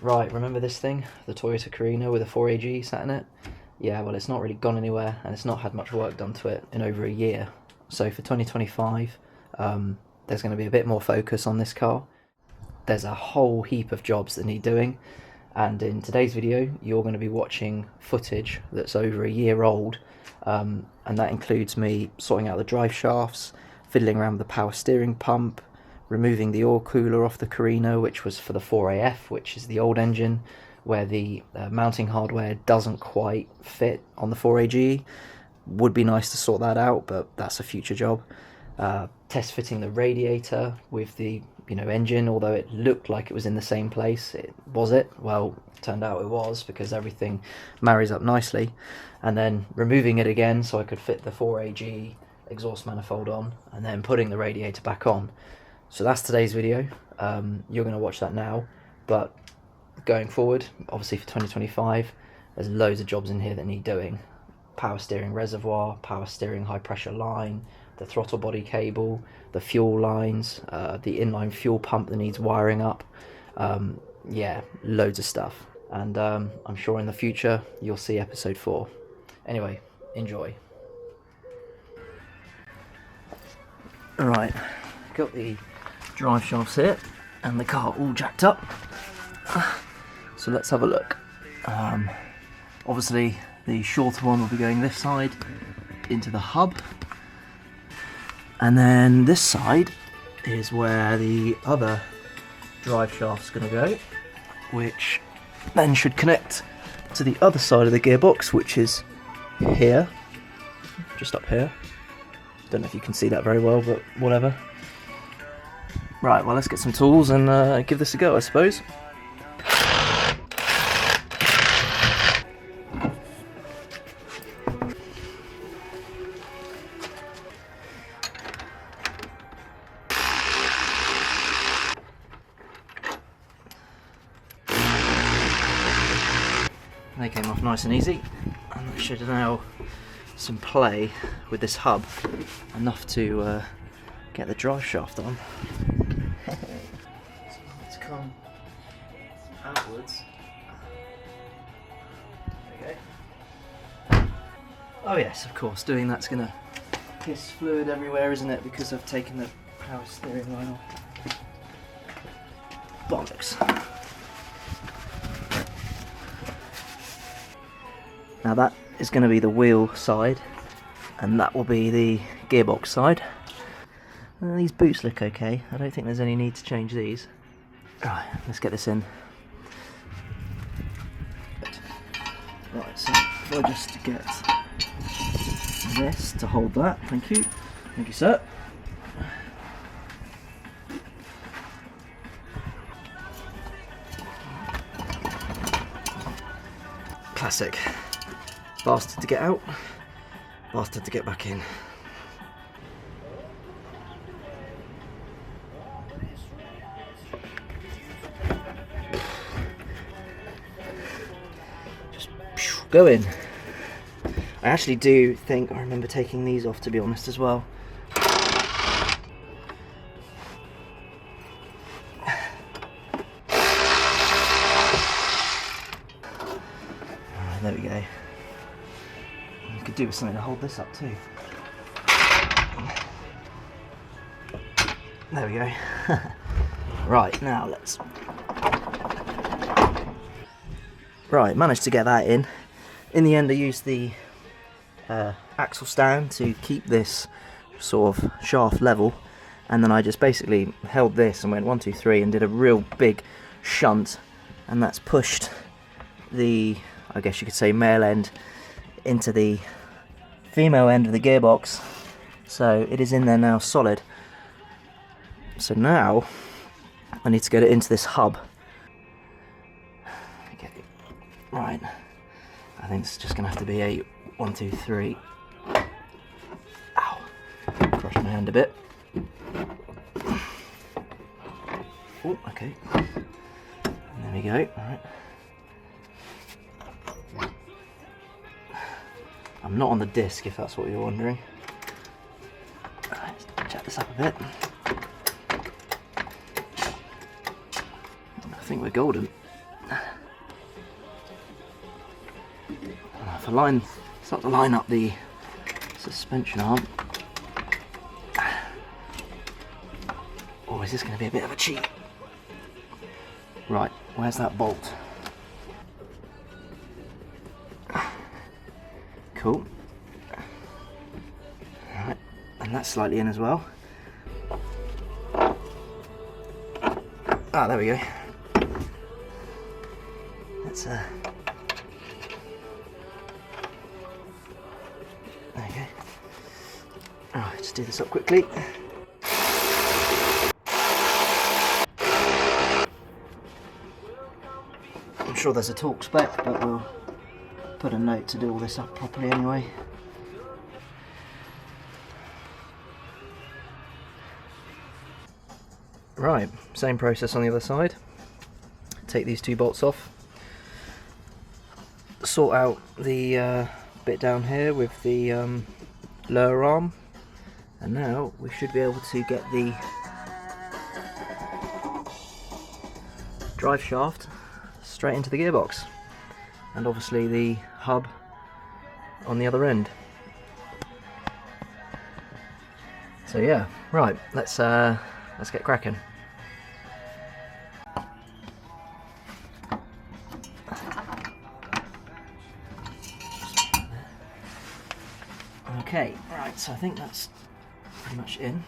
Right, remember this thing? The Toyota Carina with a 4AGE sat in it? Yeah, well, it's not really gone anywhere, and it's not had much work done to it in over a year. So for 2025, there's going to be a bit more focus on this car. There's a whole heap of jobs that need doing, and in today's video, you're going to be watching footage that's over a year old, and that includes me sorting out the drive shafts, fiddling around with the power steering pump, removing the oil cooler off the Carina, which was for the 4AF, which is the old engine, where the mounting hardware doesn't quite fit on the 4AGE. Would be nice to sort that out, but that's a future job. Test fitting the radiator with the engine, although it looked like it was in the same place. Was it? Well, it turned out it was, because everything marries up nicely. And then removing it again so I could fit the 4AG exhaust manifold on, and then putting the radiator back on. So that's today's video. You're going to watch that now, but going forward, obviously for 2025, there's loads of jobs in here that need doing. Power steering reservoir, power steering high pressure line, the throttle body cable, the fuel lines, the inline fuel pump that needs wiring up. Yeah, loads of stuff. And I'm sure in the future you'll see episode 4. Anyway, enjoy. Alright, got the drive shafts here and the car all jacked up. So let's have a look. Obviously the shorter one will be going this side into the hub, and then this side is where the other drive shaft's going to go, which then should connect to the other side of the gearbox, which is here, just up here. Don't know if you can see that very well, but whatever. Right, well, let's get some tools and give this a go, I suppose. They came off nice and easy, and that should allow some play with this hub, enough to get the drive shaft on. So let's come outwards. There we go. Oh yes, of course, doing that's going to piss fluid everywhere, isn't it, because I've taken the power steering line off. Bollocks. Now that is going to be the wheel side, and that will be the gearbox side. These boots look okay. I don't think there's any need to change these. Right, let's get this in. Right, so if I just get this to hold that, thank you. Thank you, sir. Classic. Bastard to get out, bastard to get back in. Just go in. I actually do think I remember taking these off, to be honest, as well. There we go. Could do with something to hold this up too. There we go. Right, now let's... Right, managed to get that in. In the end I used the axle stand to keep this sort of shaft level, and then I just basically held this and went 1, 2, 3 and did a real big shunt, and that's pushed the, I guess you could say, male end into the female end of the gearbox, so it is in there now solid. So now I need to get it into this hub. Okay. Right, I think it's just gonna have to be a 1, 2, 3. Ow, crushed my hand a bit. Oh, okay, and there we go. All right, I'm not on the disc, if that's what you're wondering. Let's jack this up a bit. I think we're golden. if I start to line up the suspension arm. Oh, is this going to be a bit of a cheat? Right, where's that bolt? Cool. Alright, and that's slightly in as well. Ah, there we go. Let's there you go. Alright, just do this up quickly. I'm sure there's a torque spec, but we'll put a note to do all this up properly anyway. Right, same process on the other side. Take these two bolts off. Sort out the bit down here with the lower arm. And now we should be able to get the drive shaft straight into the gearbox. And obviously the hub on the other end. So yeah, right, let's get cracking. Okay, right, so I think that's pretty much in.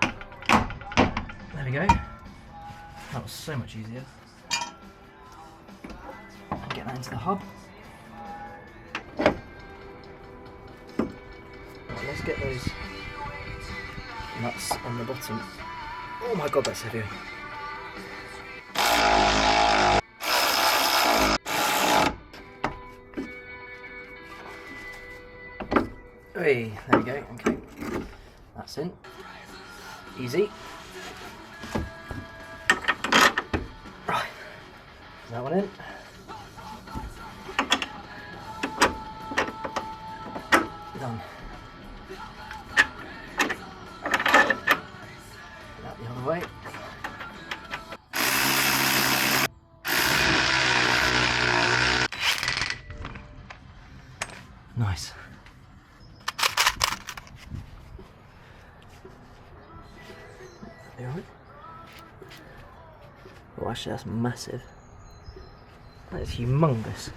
There we go. That was so much easier. And get that into the hub. Right, let's get those nuts on the bottom. Oh my god, that's heavy. Hey, there we go, okay. That's in. Easy. Right. Is that one in? Done. That the other way. Nice. Alright. Oh, actually that's massive. That is humongous.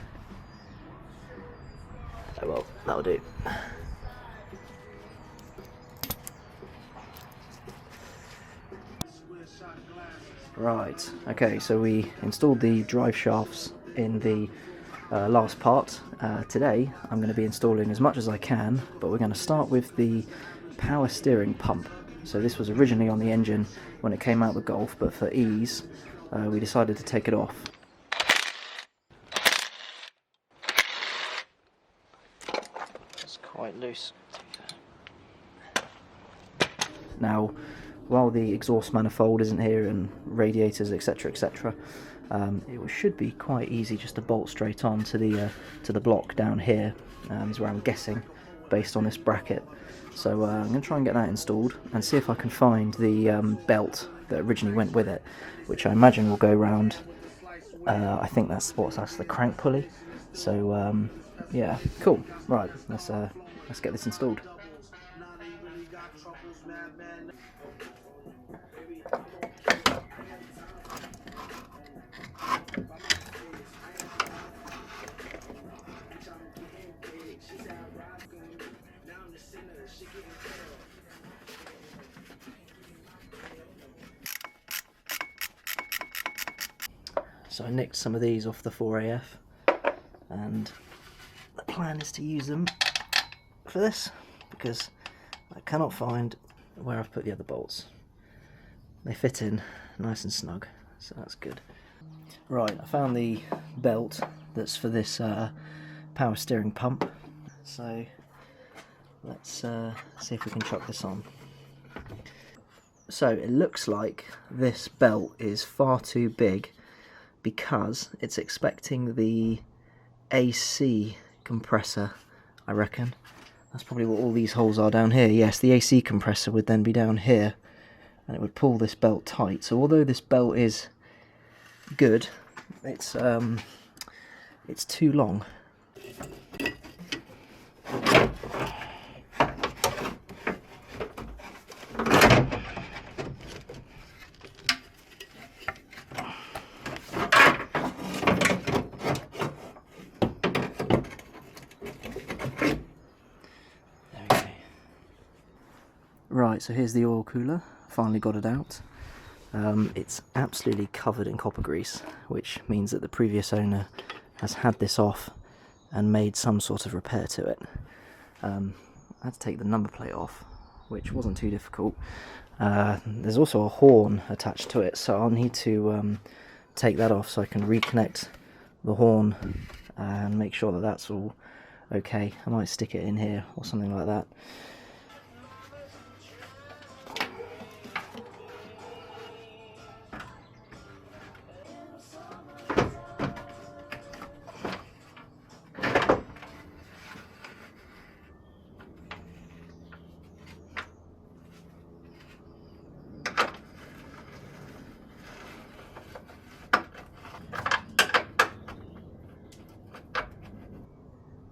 Oh well, that'll do. Right, okay, so we installed the drive shafts in the last part. Today I'm going to be installing as much as I can, but we're going to start with the power steering pump. So this was originally on the engine when it came out the Golf, but for ease we decided to take it off. It's quite loose. Now, while the exhaust manifold isn't here and radiators, etc., etc., it should be quite easy just to bolt straight on to the block down here. Is where I'm guessing, based on this bracket. So I'm going to try and get that installed and see if I can find the belt that originally went with it, which I imagine will go around. I think that's the crank pulley. So yeah, cool. Right, let's get this installed. So I nicked some of these off the 4AF, and the plan is to use them for this, because I cannot find where I've put the other bolts. They fit in nice and snug, so that's good. Right, I found the belt that's for this power steering pump, so let's see if we can chuck this on. So it looks like this belt is far too big, because it's expecting the AC compressor, I reckon. That's probably what all these holes are down here. Yes, the AC compressor would then be down here, and it would pull this belt tight. So although this belt is good, it's too long. Right, so here's the oil cooler. Finally got it out. It's absolutely covered in copper grease, which means that the previous owner has had this off and made some sort of repair to it. I had to take the number plate off, which wasn't too difficult. There's also a horn attached to it, so I'll need to take that off so I can reconnect the horn and make sure that that's all okay. I might stick it in here or something like that.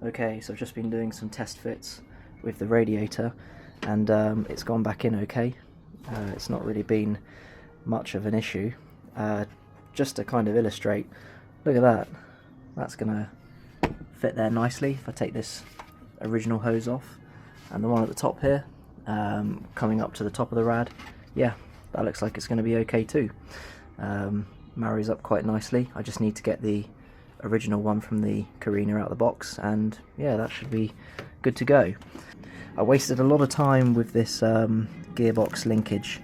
Okay, so I've just been doing some test fits with the radiator, and it's gone back in okay. It's not really been much of an issue. Just to kind of illustrate, look at that. That's gonna fit there nicely if I take this original hose off, and the one at the top here, coming up to the top of the rad, yeah, that looks like it's going to be okay too. Marries up quite nicely. I just need to get the original one from the Carina out of the box, and yeah, that should be good to go. I wasted a lot of time with this gearbox linkage.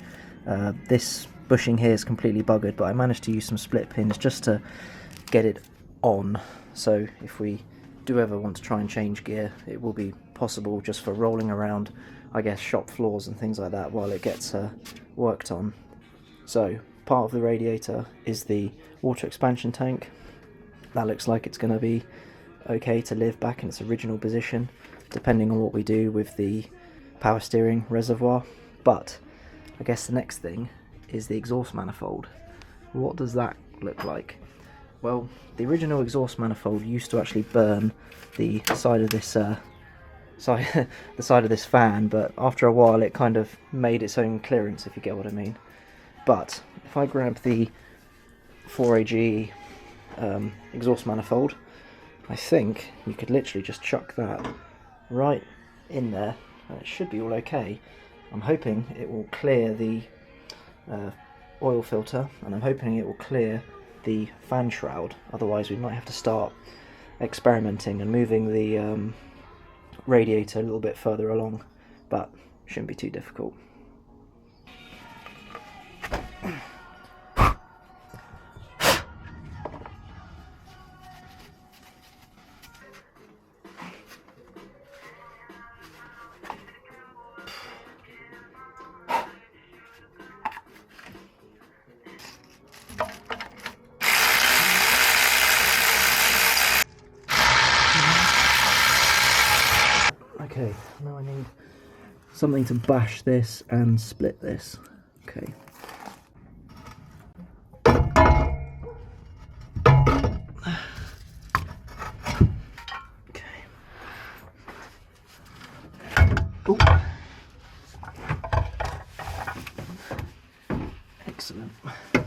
This bushing here is completely buggered, but I managed to use some split pins just to get it on, so if we do ever want to try and change gear, it will be possible just for rolling around, I guess, shop floors and things like that while it gets worked on. So part of the radiator is the water expansion tank. That looks like it's going to be okay to live back in its original position, depending on what we do with the power steering reservoir. But I guess the next thing is the exhaust manifold. What does that look like? Well, the original exhaust manifold used to actually burn the side of this the side of this fan, but after a while it kind of made its own clearance, if you get what I mean. But if I grab the 4AGE exhaust manifold, I think you could literally just chuck that right in there and it should be all okay. I'm hoping it will clear the oil filter, and I'm hoping it will clear the fan shroud, otherwise we might have to start experimenting and moving the radiator a little bit further along, but shouldn't be too difficult. Okay, now I need something to bash this and split this. Okay. Okay. Ooh. Excellent. There's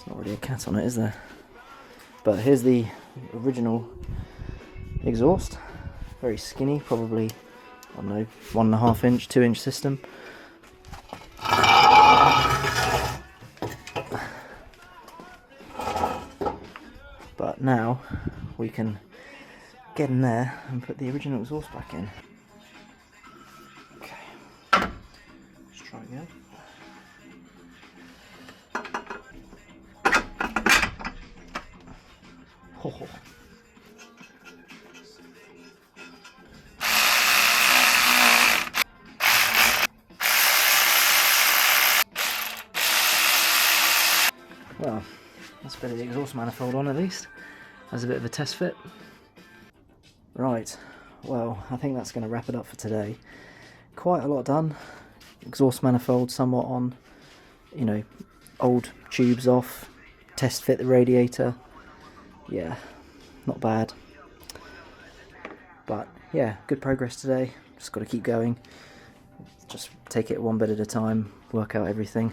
not really a cat on it, is there? But here's the original exhaust. Very skinny, probably, I don't know, 1.5 inch, 2 inch system. But now we can get in there and put the original exhaust back in. Okay, let's try again. Oh. Well, let's put the exhaust manifold on at least, as a bit of a test fit. Right, well, I think that's going to wrap it up for today. Quite a lot done. Exhaust manifold somewhat on, you know, old tubes off, test fit the radiator. Yeah, not bad. But yeah, good progress today. Just got to keep going. Just take it one bit at a time, work out everything,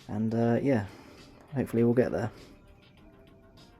and yeah, hopefully we'll get there.